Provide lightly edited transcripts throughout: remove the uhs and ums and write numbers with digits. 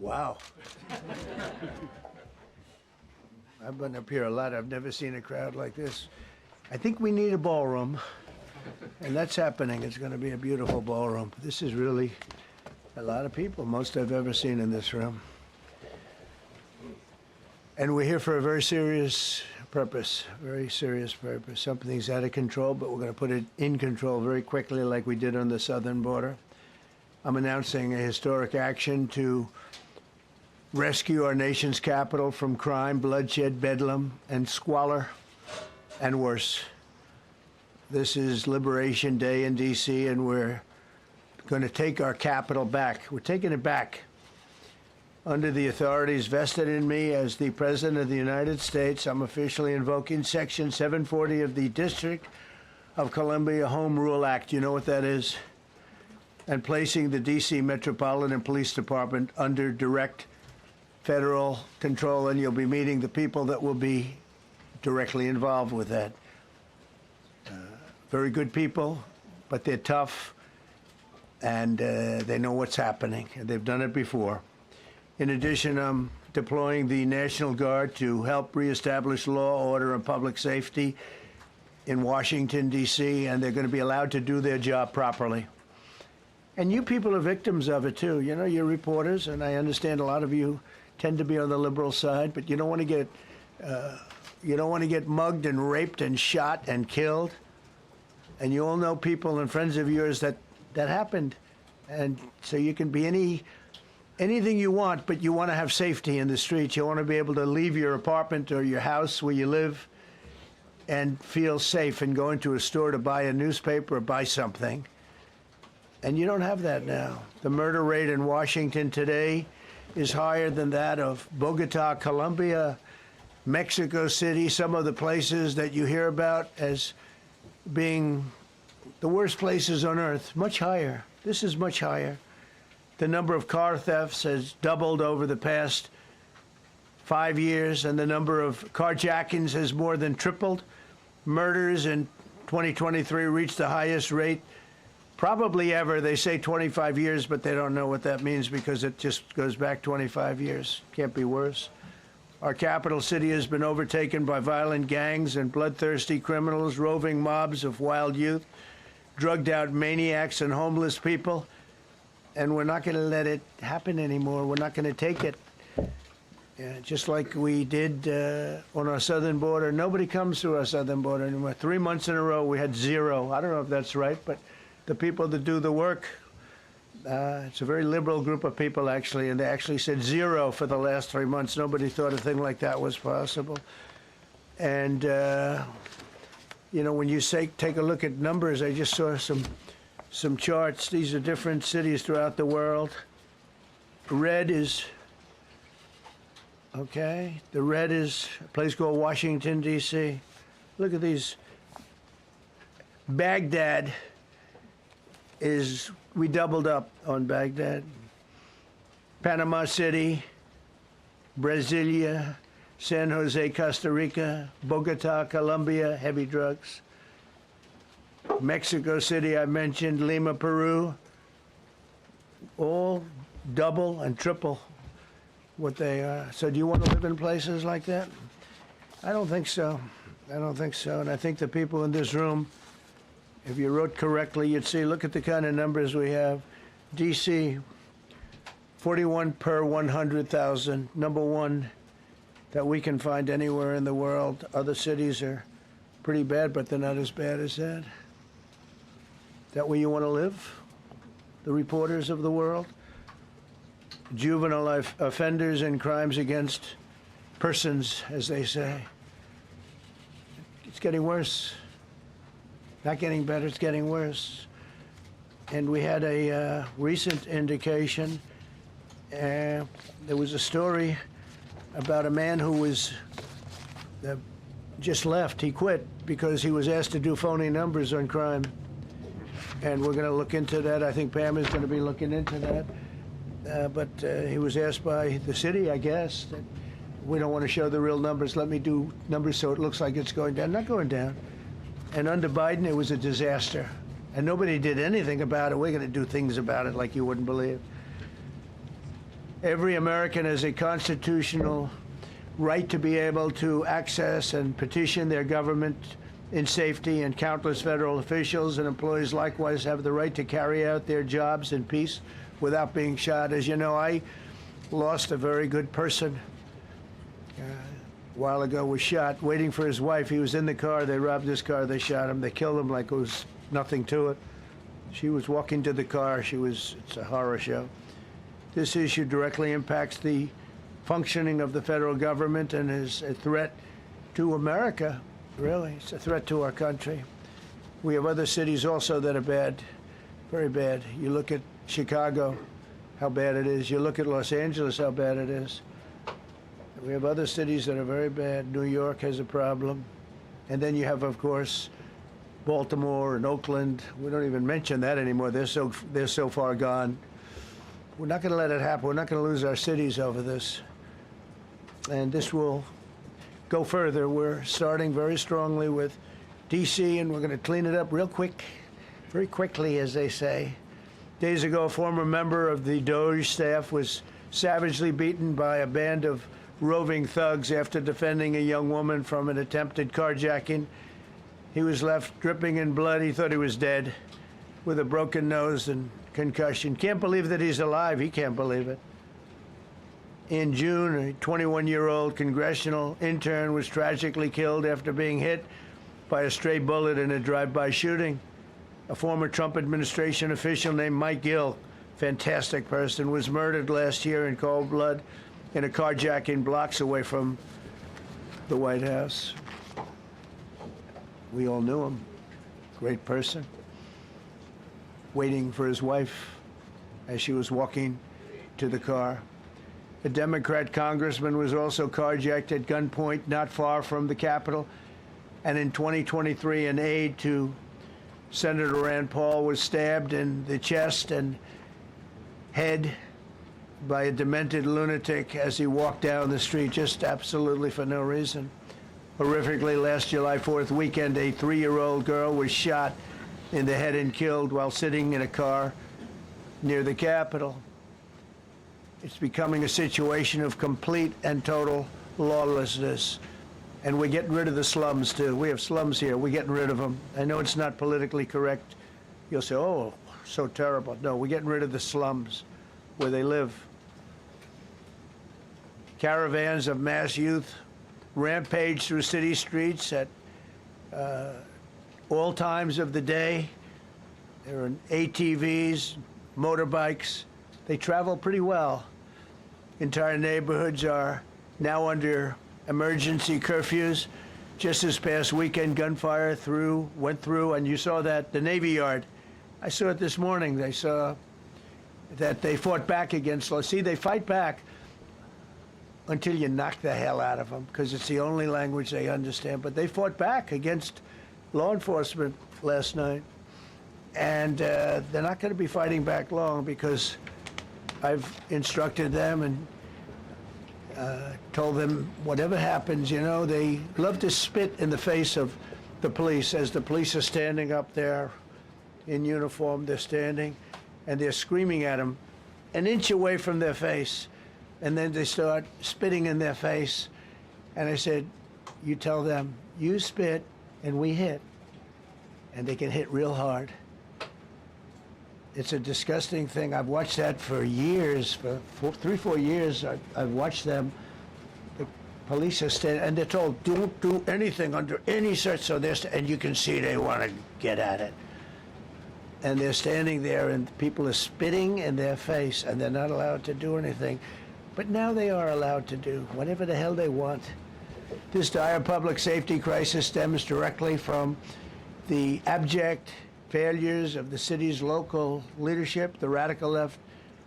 Wow. I've been up here a lot. I've never seen a crowd like this. I think we need a ballroom, and that's happening. It's going to be a beautiful ballroom. This is really a lot of people, most I've ever seen in this room. And we're here for a very serious purpose, very serious purpose. Something's out of control, but we're going to put it in control very quickly like we did on the southern border. I'm announcing a historic action to rescue our nation's capital from crime, bloodshed, bedlam, and squalor, and worse. This is Liberation Day in D.C., and we're going to take our capital back. We're taking it back under the authorities vested in me as the President of the United States. I'm officially invoking Section 740 of the District of Columbia Home Rule Act. You know what that is? And placing the D.C. Metropolitan Police Department under direct federal control, and you'll be meeting the people that will be directly involved with that. Very good people, but they're tough, and they know what's happening, and they've done it before. In addition, I'm deploying the National Guard to help reestablish law, order, and public safety in Washington, D.C., and they're going to be allowed to do their job properly. And you people are victims of it, too. You know, you're reporters, and I understand a lot of you tend to be on the liberal side, but you don't want to get mugged and raped and shot and killed. And you all know people and friends of yours that happened. And so you can be anything you want, but you want to have safety in the streets. You want to be able to leave your apartment or your house where you live and feel safe and go into a store to buy a newspaper or buy something. And you don't have that now. The murder rate in Washington today is higher than that of Bogota, Colombia, Mexico City, some of the places that you hear about as being the worst places on earth, much higher. This is much higher. The number of car thefts has doubled over the past 5 years, and the number of carjackings has more than tripled. Murders in 2023 reached the highest rate probably ever. They say 25 years, but they don't know what that means because it just goes back 25 years. Can't be worse. Our capital city has been overtaken by violent gangs and bloodthirsty criminals, roving mobs of wild youth, drugged-out maniacs and homeless people. And we're not going to let it happen anymore. We're not going to take it. Just like we did on our southern border. Nobody comes through our southern border anymore. 3 months in a row, we had zero. I don't know if that's right, but the people that do the work, it's a very liberal group of people, actually, and they actually said zero for the last 3 months. Nobody thought a thing like that was possible. And, you know, when you say take a look at numbers, I just saw some charts. These are different cities throughout the world. Red is, okay, the red is a place called Washington, D.C. Look at these. Baghdad is, we doubled up on Baghdad. Panama City, Brasilia, San Jose, Costa Rica, Bogota, Colombia, heavy drugs. Mexico City, I mentioned, Lima, Peru, all double and triple what they are. So do you want to live in places like that? I don't think so. I don't think so. And I think the people in this room, if you wrote correctly, you'd see, look at the kind of numbers we have. D.C., 41 per 100,000, number one that we can find anywhere in the world. Other cities are pretty bad, but they're not as bad as that. Is that where you want to live? The reporters of the world? Juvenile offenders and crimes against persons, as they say. It's getting worse. Not getting better, it's getting worse. And we had a recent indication. There was a story about a man who was just left. He quit because he was asked to do phony numbers on crime. And we're going to look into that. I think Pam is going to be looking into that. But he was asked by the city, I guess, that we don't want to show the real numbers. Let me do numbers so it looks like it's going down. Not going down. And under Biden, it was a disaster. And nobody did anything about it. We're going to do things about it like you wouldn't believe. Every American has a constitutional right to be able to access and petition their government in safety, and countless federal officials and employees likewise have the right to carry out their jobs in peace without being shot. As you know, I lost a very good person a while ago, was shot waiting for his wife. He was in the car. They robbed his car. They shot him. They killed him like it was nothing to it. She was walking to the car. It's a horror show. This issue directly impacts the functioning of the federal government and is a threat to America, really. It's a threat to our country. We have other cities also that are bad, very bad. You look at Chicago, how bad it is. You look at Los Angeles, how bad it is. We have other cities that are very bad. New York has a problem. And then you have, of course, Baltimore and Oakland. We don't even mention that anymore. They're so far gone. We're not going to let it happen. We're not going to lose our cities over this. And this will go further. We're starting very strongly with D.C., and we're going to clean it up real quick, very quickly, as they say. Days ago, a former member of the DOJ staff was savagely beaten by a band of roving thugs after defending a young woman from an attempted carjacking. He was left dripping in blood. He thought he was dead, with a broken nose and concussion. Can't believe that he's alive. He can't believe it. In June, a 21-year-old congressional intern was tragically killed after being hit by a stray bullet in a drive-by shooting. A former Trump administration official named Mike Gill, fantastic person, was murdered last year in cold blood in a carjacking blocks away from the White House. We all knew him. Great person. Waiting for his wife as she was walking to the car. A Democrat congressman was also carjacked at gunpoint not far from the Capitol. And in 2023, an aide to Senator Rand Paul was stabbed in the chest and head by a demented lunatic as he walked down the street, just absolutely for no reason. Horrifically, last July 4th weekend, a 3-year-old girl was shot in the head and killed while sitting in a car near the Capitol. It's becoming a situation of complete and total lawlessness. And we're getting rid of the slums, too. We have slums here. We're getting rid of them. I know it's not politically correct. You'll say, oh, so terrible. No, we're getting rid of the slums where they live. Caravans of mass youth rampage through city streets at all times of the day. There are ATVs, motorbikes. They travel pretty well. Entire neighborhoods are now under emergency curfews. Just this past weekend, gunfire went through, and you saw that, the Navy Yard. I saw it this morning. They saw that they fought back against law. See, they fight back until you knock the hell out of them, because it's the only language they understand. But they fought back against law enforcement last night. And they're not going to be fighting back long, because I've instructed them and told them whatever happens, you know, they love to spit in the face of the police. As the police are standing up there in uniform, they're standing and they're screaming at them an inch away from their face. And then they start spitting in their face. And I said, you tell them, you spit and we hit. And they can hit real hard. It's a disgusting thing. I've watched that for years, for 3-4 years. I've watched them. The police are standing, and they're told, don't do anything under any search. So and you can see they want to get at it. And they're standing there, and people are spitting in their face, and they're not allowed to do anything. But now they are allowed to do whatever the hell they want. This dire public safety crisis stems directly from the abject failures of the city's local leadership. The radical left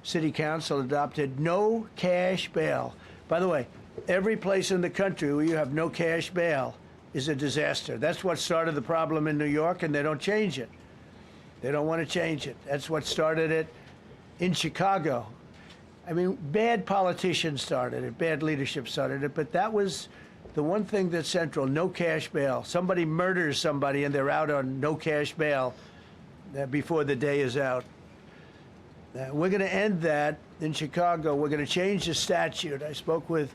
city council adopted no cash bail. By the way, every place in the country where you have no cash bail is a disaster. That's what started the problem in New York, and they don't change it. They don't want to change it. That's what started it in Chicago. I mean, bad politicians started it, bad leadership started it, but that was the one thing that's central, no cash bail. Somebody murders somebody and they're out on no cash bail before the day is out. We're going to end that in Chicago. We're going to change the statute. I spoke with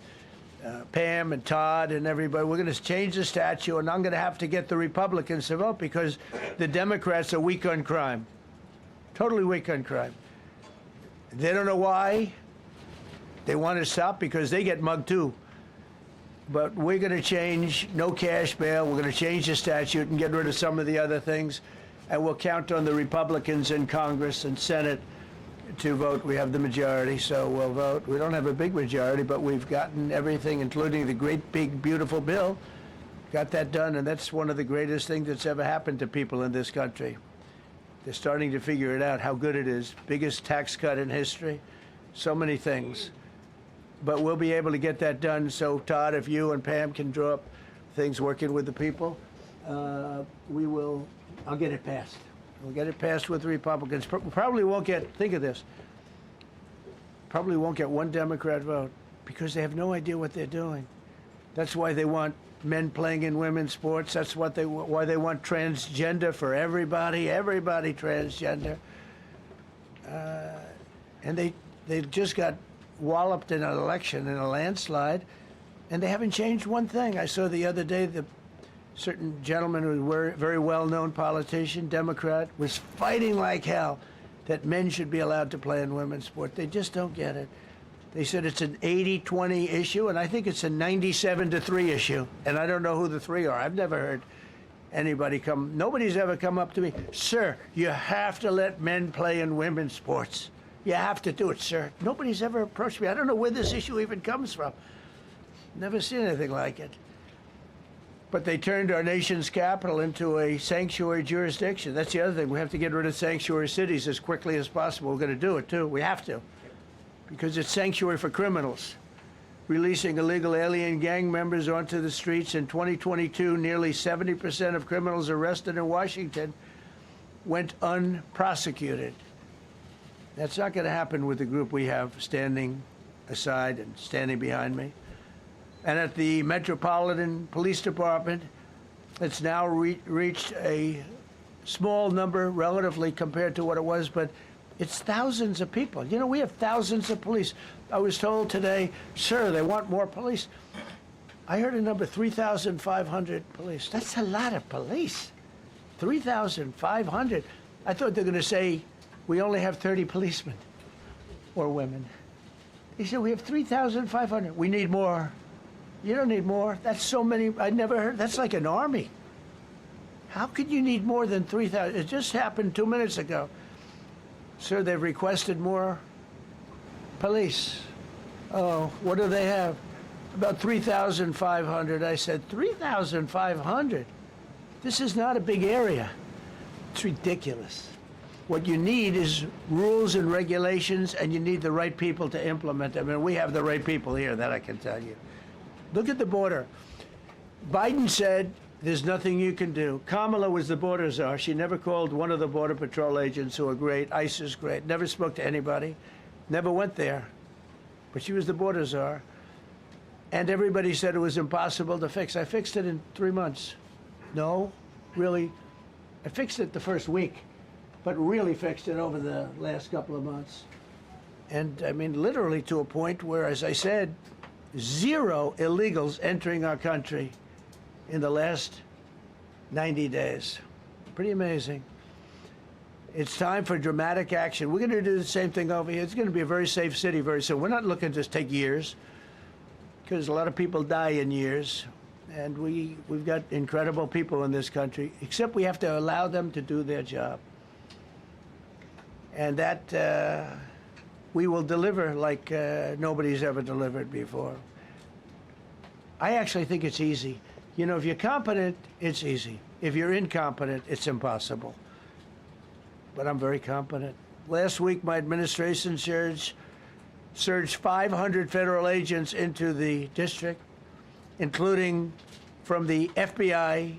Pam and Todd and everybody. We're going to change the statute, and I'm going to have to get the Republicans to vote because the Democrats are weak on crime. Totally weak on crime. They don't know why. They want to stop because they get mugged too. But we're going to change no cash bail. We're going to change the statute and get rid of some of the other things. And we'll count on the Republicans in Congress and Senate to vote. We have the majority, so we'll vote. We don't have a big majority, but we've gotten everything, including the great, big, beautiful bill. Got that done, and that's one of the greatest things that's ever happened to people in this country. They're starting to figure it out, how good it is. Biggest tax cut in history. So many things. But we'll be able to get that done. So, Todd, if you and Pam can draw up things working with the people, we will. I'll get it passed. We'll get it passed with the Republicans. Probably won't get, think of this, probably won't get one Democrat vote because they have no idea what they're doing. That's why they want men playing in women's sports. That's why they want transgender for everybody transgender. And they just got walloped in an election, in a landslide, and they haven't changed one thing. I saw the other day the certain gentleman who was a very well-known politician, Democrat, was fighting like hell that men should be allowed to play in women's sport. They just don't get it. They said it's an 80-20 issue, and I think it's a 97-3 issue. And I don't know who the three are. I've never heard anybody come. Nobody's ever come up to me, sir, you have to let men play in women's sports. You have to do it, sir. Nobody's ever approached me. I don't know where this issue even comes from. Never seen anything like it. But they turned our nation's capital into a sanctuary jurisdiction. That's the other thing. We have to get rid of sanctuary cities as quickly as possible. We're going to do it, too. We have to. Because it's sanctuary for criminals. Releasing illegal alien gang members onto the streets in 2022, nearly 70% of criminals arrested in Washington went unprosecuted. That's not going to happen with the group we have standing aside and standing behind me. And at the Metropolitan Police Department, it's now reached a small number relatively compared to what it was, but it's thousands of people. You know, we have thousands of police. I was told today, sir, they want more police. I heard a number, 3,500 police. That's a lot of police. 3,500. I thought they were going to say, we only have 30 policemen or women. He said, we have 3,500. We need more. You don't need more. That's so many. I never heard. That's like an army. How could you need more than 3,000? It just happened 2 minutes ago. Sir, they've requested more police. Oh, what do they have? About 3,500. I said, 3,500? This is not a big area. It's ridiculous. What you need is rules and regulations, and you need the right people to implement them. And we have the right people here, that I can tell you. Look at the border. Biden said there's nothing you can do. Kamala was the border czar. She never called one of the Border Patrol agents who are great. ICE is great. Never spoke to anybody. Never went there. But she was the border czar. And everybody said it was impossible to fix. I fixed it in 3 months. No, really. I fixed it the first week, but really fixed it over the last couple of months. And I mean, literally to a point where, as I said, 0 illegals entering our country in the last 90 days. Pretty amazing. It's time for dramatic action. We're going to do the same thing over here. It's going to be a very safe city very soon. We're not looking to just take years, because a lot of people die in years. And we've got incredible people in this country, except we have to allow them to do their job. And that we will deliver like nobody's ever delivered before. I actually think it's easy. You know, if you're competent, it's easy. If you're incompetent, it's impossible. But I'm very competent. Last week, my administration surged 500 federal agents into the district, including from the FBI,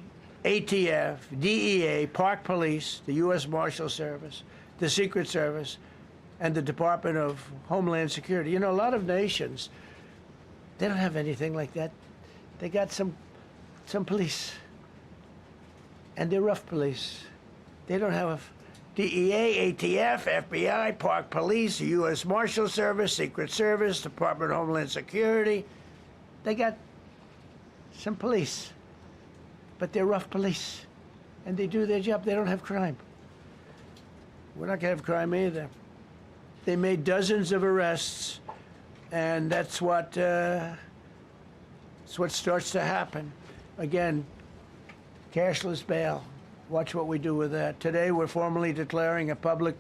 ATF, DEA, Park Police, the U.S. Marshal Service, the Secret Service, and the Department of Homeland Security. You know, a lot of nations, they don't have anything like that. They got some police, and they're rough police. They don't have DEA, ATF, FBI, Park Police, U.S. Marshal Service, Secret Service, Department of Homeland Security. They got some police, but they're rough police, and they do their job. They don't have crime. We're not going to have crime either. They made dozens of arrests, and that's what starts to happen. Again, cashless bail. Watch what we do with that. Today, we're formally declaring a public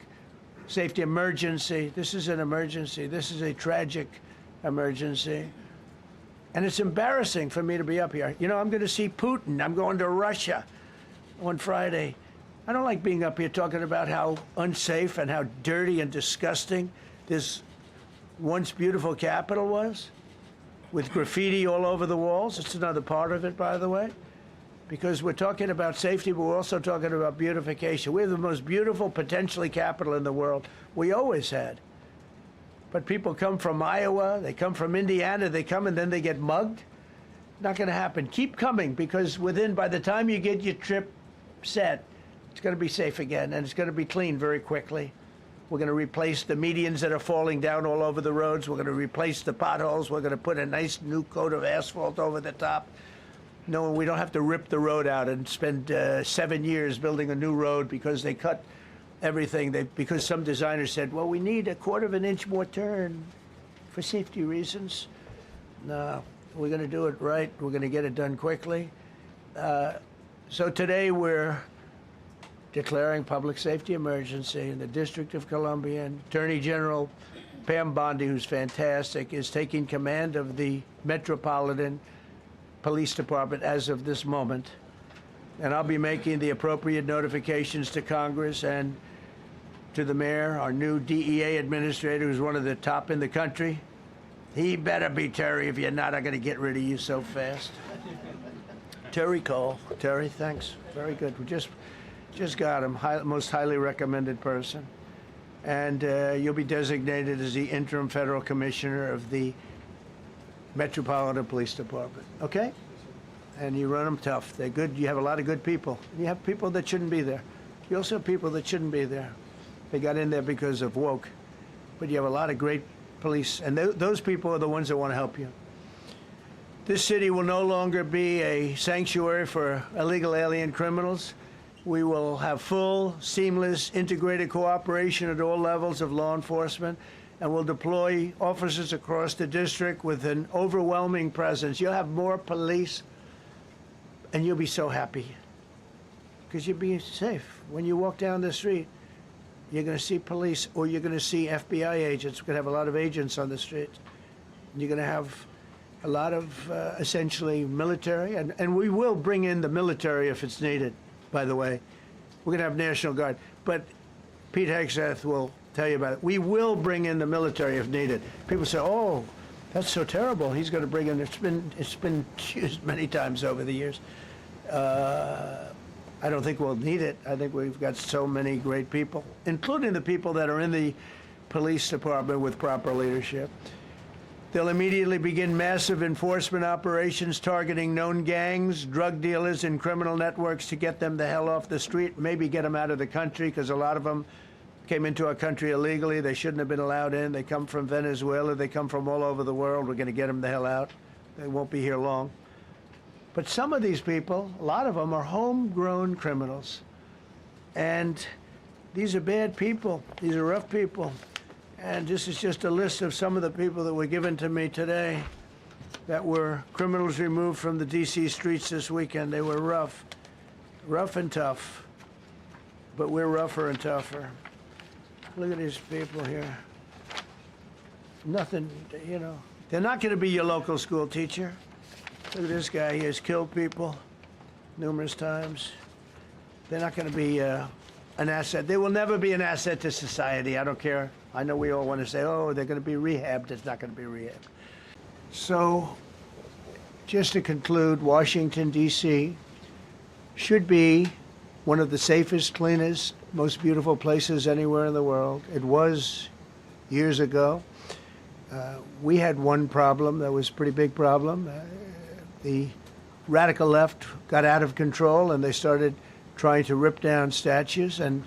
safety emergency. This is an emergency. This is a tragic emergency. And it's embarrassing for me to be up here. You know, I'm going to see Putin. I'm going to Russia on Friday. I don't like being up here talking about how unsafe and how dirty and disgusting this once beautiful capital was, with graffiti all over the walls. It's another part of it, by the way, because we're talking about safety, but we're also talking about beautification. We have the most beautiful, potentially, capital in the world. We always had. But people come from Iowa, they come from Indiana, they come and then they get mugged. Not going to happen. Keep coming, because by the time you get your trip set, it's going to be safe again, and it's going to be clean very quickly. We're going to replace the medians that are falling down all over the roads. We're going to replace the potholes. We're going to put a nice new coat of asphalt over the top. No, we don't have to rip the road out and spend 7 years building a new road because they cut everything. Because some designers said, well, we need a 1/4 of an inch more turn for safety reasons. No, we're going to do it right. We're going to get it done quickly. So today we're declaring public safety emergency in the District of Columbia, and Attorney General Pam Bondi, who's fantastic, is taking command of the Metropolitan Police Department as of this moment. And I'll be making the appropriate notifications to Congress and to the mayor, our new DEA administrator, who's one of the top in the country. He better be Terry. If you're not, I'm going to get rid of you so fast. Terry Cole. Terry, thanks. Very good. We just got him, most highly recommended person. And you'll be designated as the interim federal commissioner of the Metropolitan Police Department, okay? And you run them tough. They're good. You have a lot of good people. You have people that shouldn't be there. You also have people that shouldn't be there. They got in there because of woke. But you have a lot of great police, and those people are the ones that want to help you. This city will no longer be a sanctuary for illegal alien criminals. We will have full, seamless, integrated cooperation at all levels of law enforcement, and we'll deploy officers across the district with an overwhelming presence. You'll have more police, and you'll be so happy, because you'll be safe. When you walk down the street, you're going to see police, or you're going to see FBI agents. We're going to have a lot of agents on the street. You're going to have a lot of, essentially, military, and we will bring in the military if it's needed. By the way, we're going to have National Guard, but Pete Hegseth will tell you about it. We will bring in the military if needed. People say, oh, that's so terrible. He's going to bring in, it's been used many times over the years. I don't think we'll need it. I think we've got so many great people, including the people that are in the police department with proper leadership. They'll immediately begin massive enforcement operations targeting known gangs, drug dealers, and criminal networks to get them the hell off the street, maybe get them out of the country, because a lot of them came into our country illegally. They shouldn't have been allowed in. They come from Venezuela. They come from all over the world. We're going to get them the hell out. They won't be here long. But some of these people, a lot of them, are homegrown criminals. And these are bad people. These are rough people. And this is just a list of some of the people that were given to me today that were criminals removed from the D.C. streets this weekend. They were rough and tough. But we're rougher and tougher. Look at these people here. Nothing, you know. They're not going to be your local school teacher. Look at this guy. He has killed people numerous times. They're not going to be an asset. They will never be an asset to society. I don't care. I know we all want to say, oh, they're going to be rehabbed. It's not going to be rehabbed. So, just to conclude, Washington, D.C. should be one of the safest, cleanest, most beautiful places anywhere in the world. It was years ago. We had one problem that was a pretty big problem. The radical left got out of control, and they started trying to rip down statues, and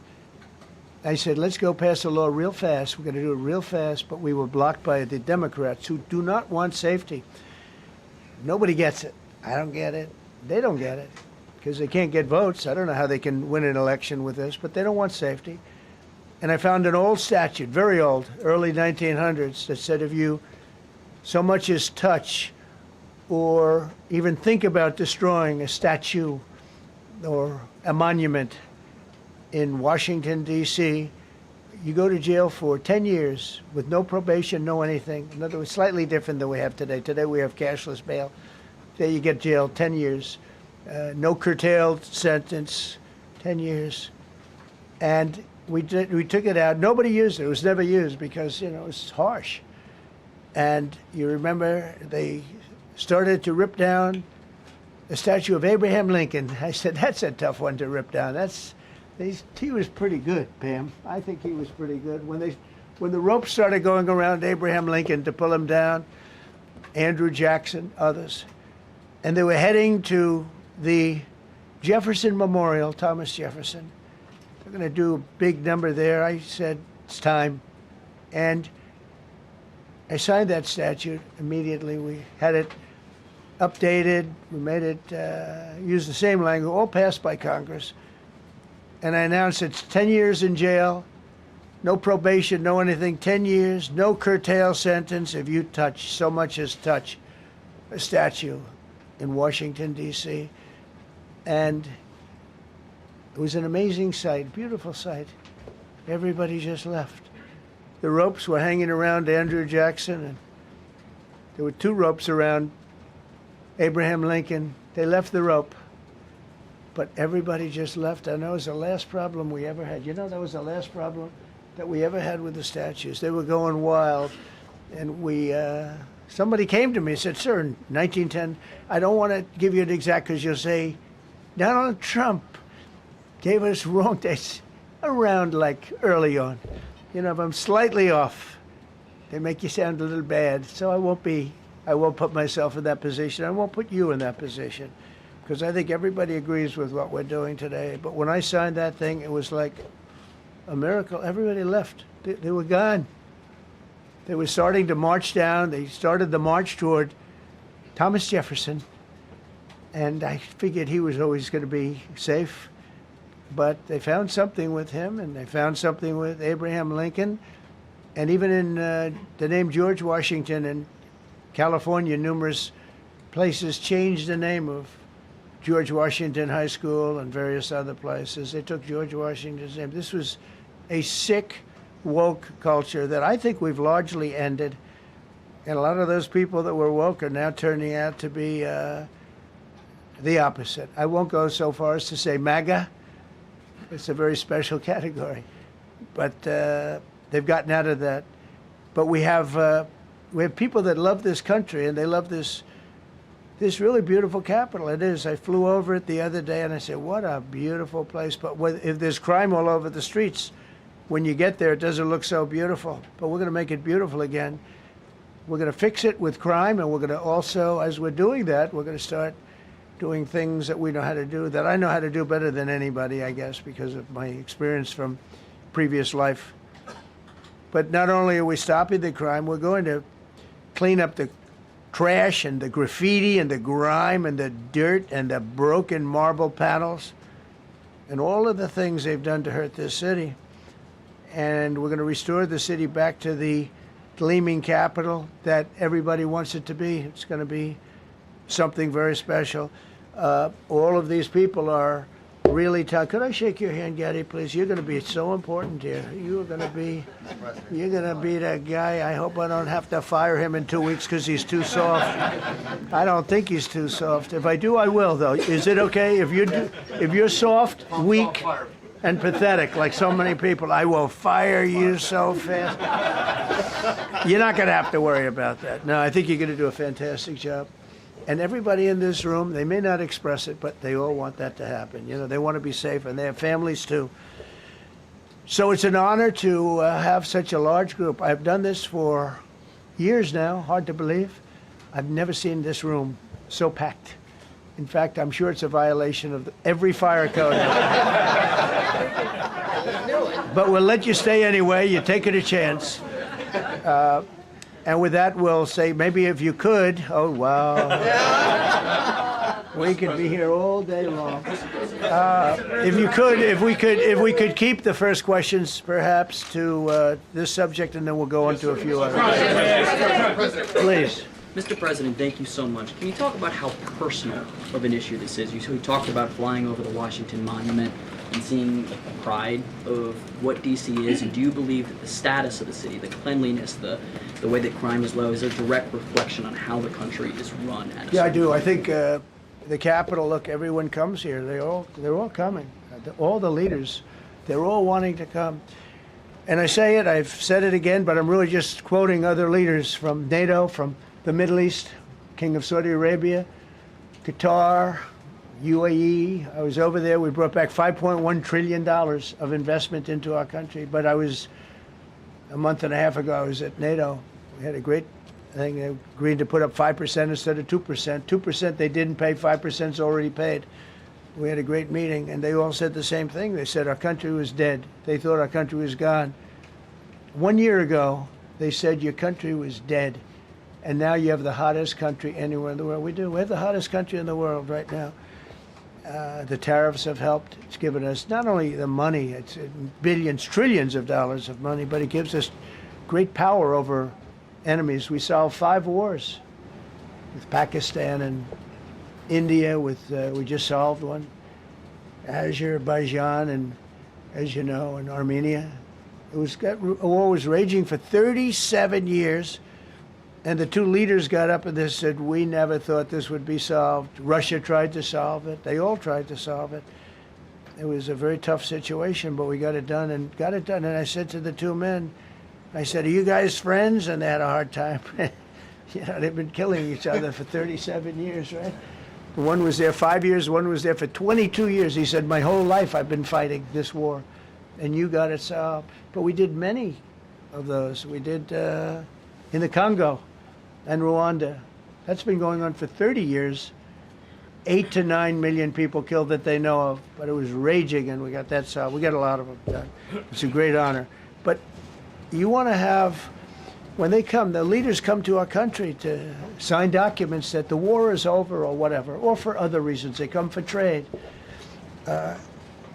I said, let's go pass a law real fast. We're going to do it real fast, but we were blocked by the Democrats who do not want safety. Nobody gets it. I don't get it. They don't get it because they can't get votes. I don't know how they can win an election with this, but they don't want safety. And I found an old statute, very old, early 1900s, that said if you so much as touch or even think about destroying a statue or a monument in Washington, D.C., you go to jail for 10 years with no probation, no anything. In other words, slightly different than we have today. Today we have cashless bail. There you get jailed 10 years. No curtailed sentence, 10 years. And we took it out. Nobody used it. It was never used because, you know, it was harsh. And you remember they started to rip down the statue of Abraham Lincoln. I said, that's a tough one to rip down. He was pretty good, Pam. I think he was pretty good. When the ropes started going around Abraham Lincoln to pull him down, Andrew Jackson, others, and they were heading to the Jefferson Memorial, Thomas Jefferson. They're going to do a big number there. I said, it's time. And I signed that statute immediately. We had it updated. We made it use the same language, all passed by Congress. And I announced it's 10 years in jail, no probation, no anything, 10 years, no curtail sentence if you touch, so much as touch a statue in Washington, D.C. And it was an amazing sight, beautiful sight. Everybody just left. The ropes were hanging around Andrew Jackson, and there were 2 ropes around Abraham Lincoln. They left the rope. But everybody just left, and that was the last problem we ever had. You know, that was the last problem that we ever had with the statues. They were going wild, and somebody came to me and said, sir, in 1910, I don't want to give you an exact because you'll say, Donald Trump gave us wrong dates around like early on. You know, if I'm slightly off, they make you sound a little bad, so I won't put myself in that position. I won't put you in that position. Because I think everybody agrees with what we're doing today. But when I signed that thing, it was like a miracle. Everybody left. They were gone. They were starting to march down. They started the march toward Thomas Jefferson. And I figured he was always going to be safe. But they found something with him, and they found something with Abraham Lincoln. And even in the name George Washington in California, numerous places changed the name of George Washington High School and various other places. They took George Washington's name. This was a sick, woke culture that I think we've largely ended. And a lot of those people that were woke are now turning out to be the opposite. I won't go so far as to say MAGA. It's a very special category. But they've gotten out of that. But we have people that love this country, and they love this really beautiful capital. It is. I flew over it the other day, and I said, what a beautiful place. But if there's crime all over the streets, when you get there, it doesn't look so beautiful. But we're going to make it beautiful again. We're going to fix it with crime, and we're going to also, as we're doing that, we're going to start doing things that we know how to do, that I know how to do better than anybody, I guess, because of my experience from previous life. But not only are we stopping the crime, we're going to clean up the trash and the graffiti and the grime and the dirt and the broken marble panels and all of the things they've done to hurt this city. And we're going to restore the city back to the gleaming capital that everybody wants it to be. It's going to be something very special. All of these people are really tough. Could I shake your hand, Gaddy, please? You're going to be so important here. You're going to be that guy. I hope I don't have to fire him in 2 weeks because he's too soft. I don't think he's too soft. If I do, I will, though. Is it okay? If you're soft, weak, and pathetic, like so many people, I will fire you so fast. You're not going to have to worry about that. No, I think you're going to do a fantastic job. And everybody in this room, they may not express it, but they all want that to happen. You know, they want to be safe, and they have families too. So it's an honor to have such a large group. I've done this for years now, hard to believe. I've never seen this room so packed. In fact, I'm sure it's a violation of every fire code. but we'll let you stay anyway. You're taking a chance. And with that, we'll say, maybe if you could, oh, wow. We could be here all day long. If we could keep the first questions, perhaps, to this subject, and then we'll go on to a few others. Please. Mr. President, thank you so much. Can you talk about how personal of an issue this is? We talked about flying over the Washington Monument and seeing the pride of what D.C. is, and do you believe that the status of the city, the cleanliness, the way that crime is low, is a direct reflection on how the country is run? Yeah, I do. I think the Capitol, look, everyone comes here. They're all coming. All the leaders, they're all wanting to come. And I say it, I've said it again, but I'm really just quoting other leaders from NATO, from the Middle East, King of Saudi Arabia, Qatar, UAE. I was over there. We brought back $5.1 trillion of investment into our country. But a month and a half ago, I was at NATO. We had a great thing. They agreed to put up 5% instead of 2%. 2% they didn't pay, 5% is already paid. We had a great meeting, and they all said the same thing. They said our country was dead. They thought our country was gone. 1 year ago, they said your country was dead. And now you have the hottest country anywhere in the world. We do. We have the hottest country in the world right now. The tariffs have helped. It's given us not only the money, it's billions, trillions of dollars of money, but it gives us great power over enemies. We solved 5 wars with Pakistan and India. We just solved one. Azerbaijan and, as you know, and Armenia. A war was raging for 37 years. And the 2 leaders got up and they said, we never thought this would be solved. Russia tried to solve it. They all tried to solve it. It was a very tough situation, but we got it done. And I said to the 2 men, I said, are you guys friends? And they had a hard time. They've been killing each other for 37 years, right? One was there 5 years, one was there for 22 years. He said, my whole life I've been fighting this war. And you got it solved. But we did many of those. We did in the Congo and Rwanda. That's been going on for 30 years. 8 to 9 million people killed that they know of, but it was raging, and we got that solved. We got a lot of them done. It's a great honor. But you want to have, when they come, the leaders come to our country to sign documents that the war is over or whatever, or for other reasons. They come for trade.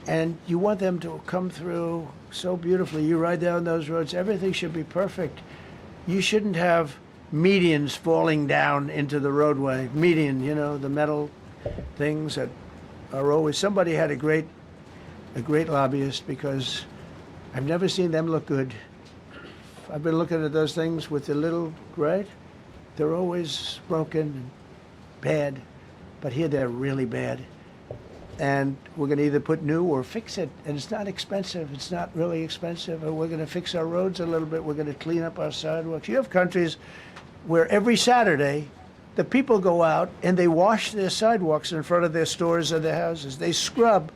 And you want them to come through so beautifully. You ride down those roads, everything should be perfect. You shouldn't have medians falling down into the roadway. Median, the metal things that are always. Somebody had a great lobbyist, because I've never seen them look good. I've been looking at those things with the little, right? They're always broken and bad, but here they're really bad. And we're going to either put new or fix it. And it's not expensive. It's not really expensive. And we're going to fix our roads a little bit. We're going to clean up our sidewalks. You have countries where every Saturday the people go out and they wash their sidewalks in front of their stores or their houses. They scrub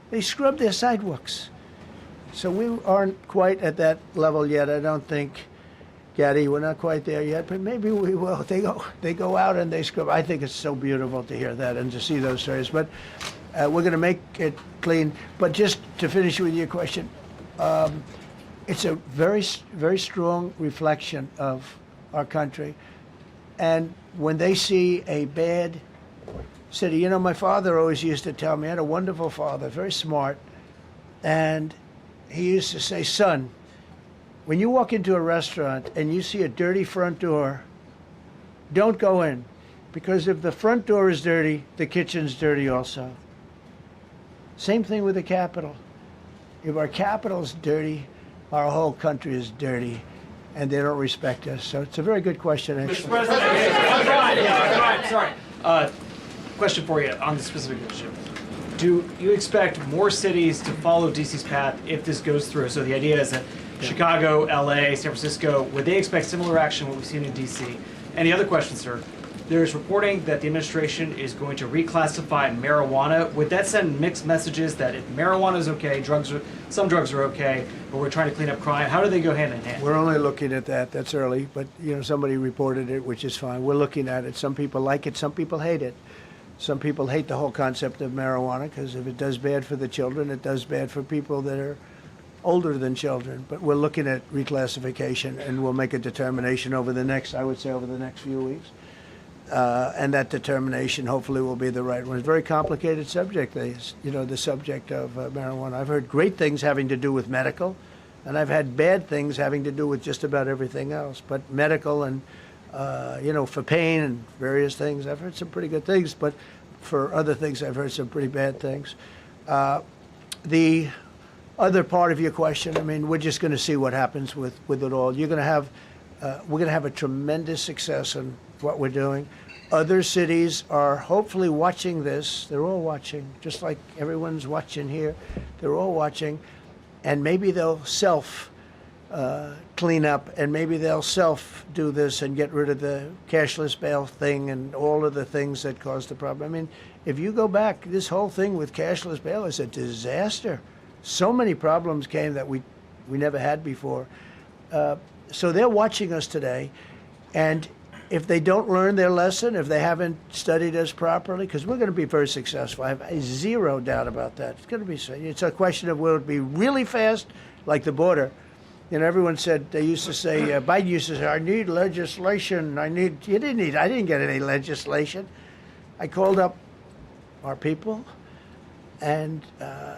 their sidewalks. So we aren't quite at that level yet, I don't think. Gaddy, we're not quite there yet, but maybe we will. They go out and they scrub. I think it's so beautiful to hear that and to see those stories. But we're going to make it clean. But just to finish with your question, it's a very, very strong reflection of our country. And when they see a bad city, my father always used to tell me, I had a wonderful father, very smart, and he used to say, son, when you walk into a restaurant and you see a dirty front door, don't go in, because if the front door is dirty, the kitchen's dirty also. Same thing with the Capitol. If our Capitol's dirty, our whole country is dirty, and they don't respect us. So it's a very good question, actually. Mr. President, sorry. Question for you on the specific issue. Do you expect more cities to follow DC's path if this goes through? So the idea is that Chicago, LA, San Francisco, would they expect similar action what we've seen in DC? And the other question, sir, there's reporting that the administration is going to reclassify marijuana. Would that send mixed messages that if marijuana is okay, some drugs are okay, but we're trying to clean up crime? How do they go hand in hand? We're only looking at that. That's early, but somebody reported it, which is fine. We're looking at it. Some people like it, some people hate it. Some people hate the whole concept of marijuana because if it does bad for the children, it does bad for people that are older than children, but we're looking at reclassification, and we'll make a determination over the next, I would say, over the next few weeks. And that determination hopefully will be the right one. It's a very complicated subject, the subject of marijuana. I've heard great things having to do with medical, and I've had bad things having to do with just about everything else. But medical and, for pain and various things, I've heard some pretty good things, but for other things, I've heard some pretty bad things. The other part of your question, I mean, we're just going to see what happens with it all. We're going to have a tremendous success in what we're doing. Other cities are hopefully watching this. They're all watching, just like everyone's watching here. They're all watching, and maybe they'll clean up, and maybe they'll do this and get rid of the cashless bail thing and all of the things that caused the problem. I mean, if you go back, this whole thing with cashless bail is a disaster. So many problems came that we never had before. So they're watching us today, and if they don't learn their lesson, if they haven't studied us properly, because we're going to be very successful. I have zero doubt about that. It's going to be. It's a question of will it be really fast, like the border. Everyone said, they used to say, Biden used to say, I need legislation. I didn't get any legislation. I called up our people, and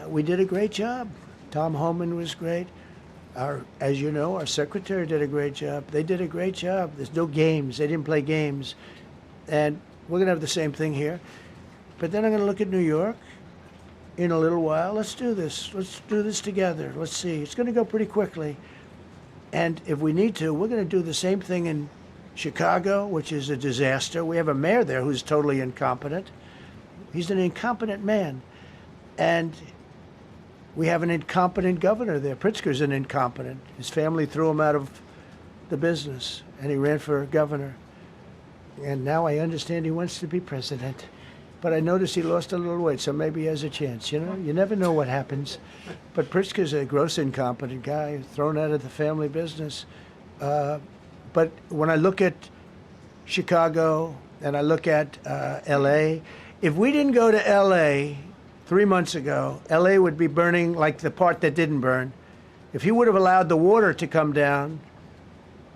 we did a great job. Tom Homan was great. As you know, our secretary did a great job. They did a great job. There's no games. They didn't play games. And we're going to have the same thing here. But then I'm going to look at New York in a little while. Let's do this. Let's do this together. Let's see. It's going to go pretty quickly. And if we need to, we're going to do the same thing in Chicago, which is a disaster. We have a mayor there who's totally incompetent. He's an incompetent man. And we have an incompetent governor there. Pritzker's an incompetent. His family threw him out of the business, and he ran for governor. And now I understand he wants to be president. But I noticed he lost a little weight, so maybe he has a chance. You never know what happens. But Pritzker's a gross incompetent guy, thrown out of the family business. But when I look at Chicago and I look at L.A., if we didn't go to L.A. 3 months ago, L.A. would be burning like the part that didn't burn. If he would have allowed the water to come down,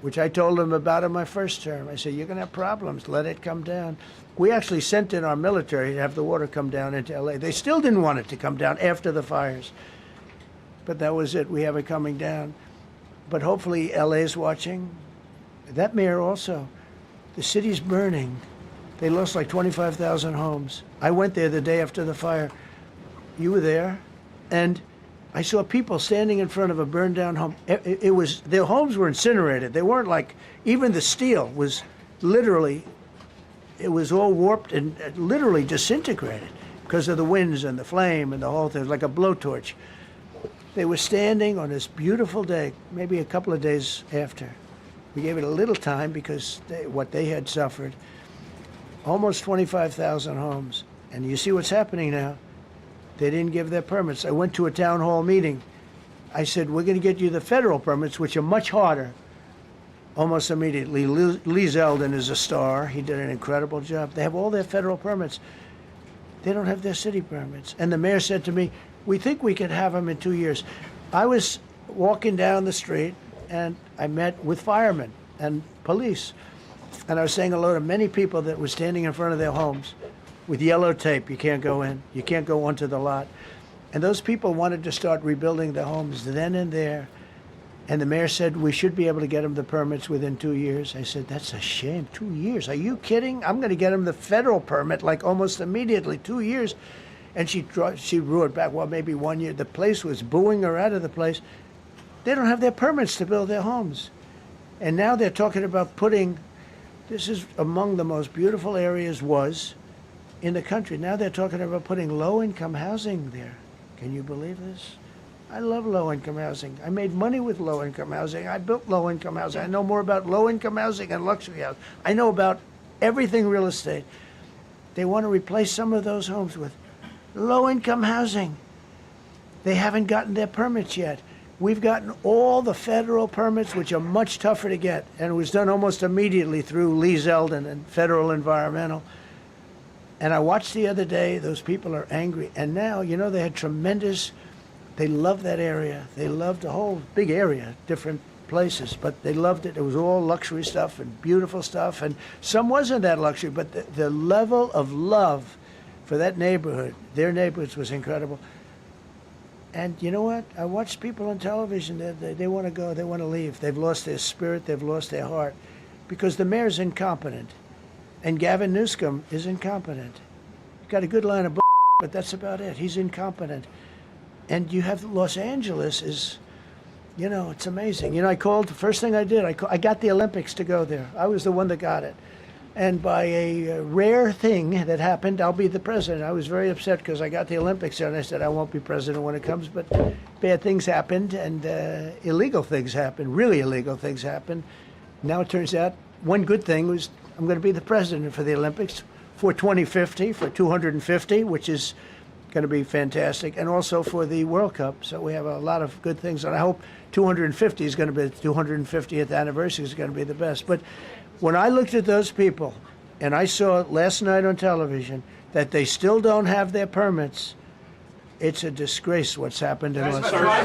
which I told him about in my first term, I said, you're going to have problems, let it come down. We actually sent in our military to have the water come down into L.A. They still didn't want it to come down after the fires. But that was it. We have it coming down. But hopefully L.A. is watching. That mayor also. The city's burning. They lost like 25,000 homes. I went there the day after the fire. You were there. And I saw people standing in front of a burned down home. Their homes were incinerated. They weren't like, even the steel was literally, it was all warped and literally disintegrated because of the winds and the flame and the whole thing. It was like a blowtorch. They were standing on this beautiful day, maybe a couple of days after. We gave it a little time because what they had suffered. Almost 25,000 homes. And you see what's happening now. They didn't give their permits. I went to a town hall meeting. I said, we're going to get you the federal permits, which are much harder. Almost immediately, Lee Zeldin is a star. He did an incredible job. They have all their federal permits. They don't have their city permits. And the mayor said to me, we think we could have them in 2 years. I was walking down the street, and I met with firemen and police. And I was saying hello to many people that were standing in front of their homes with yellow tape. You can't go in. You can't go onto the lot. And those people wanted to start rebuilding their homes then and there. And the mayor said, we should be able to get them the permits within 2 years. I said, that's a shame. 2 years? Are you kidding? I'm going to get them the federal permit like almost immediately. 2 years. And she drew it back. Well, maybe 1 year. The place was booing her out of the place. They don't have their permits to build their homes. And now they're talking about putting, this is among the most beautiful areas in the country. Now they're talking about putting low-income housing there. Can you believe this? I love low-income housing. I made money with low-income housing. I built low-income housing. I know more about low-income housing and luxury housing. I know about everything real estate. They want to replace some of those homes with low-income housing. They haven't gotten their permits yet. We've gotten all the federal permits, which are much tougher to get, and it was done almost immediately through Lee Zeldin and Federal Environmental. And I watched the other day, those people are angry. And now, they had tremendous They loved that area. They loved the whole big area, different places, but they loved it. It was all luxury stuff and beautiful stuff, and some wasn't that luxury, but the level of love for that neighborhood, their neighborhoods, was incredible. And you know what? I watch people on television, they want to go, they want to leave. They've lost their spirit, they've lost their heart, because the mayor's incompetent, and Gavin Newsom is incompetent. Got a good line of but that's about it. He's incompetent. And you have Los Angeles is, you know, it's amazing. You know, I called, the first thing I did, I got the Olympics to go there. I was the one that got it. And by a rare thing that happened, I'll be the president. I was very upset because I got the Olympics there, and I said I won't be president when it comes, but bad things happened, and illegal things happened, really illegal things happened. Now it turns out one good thing was I'm going to be the president for the Olympics for 2050, for 250, which is going to be fantastic, and also for the World Cup. So we have a lot of good things, and I hope 250 is going to be the 250th anniversary is going to be the best. But when I looked at those people, and I saw last night on television that they still don't have their permits, it's a disgrace what's happened in Los Angeles.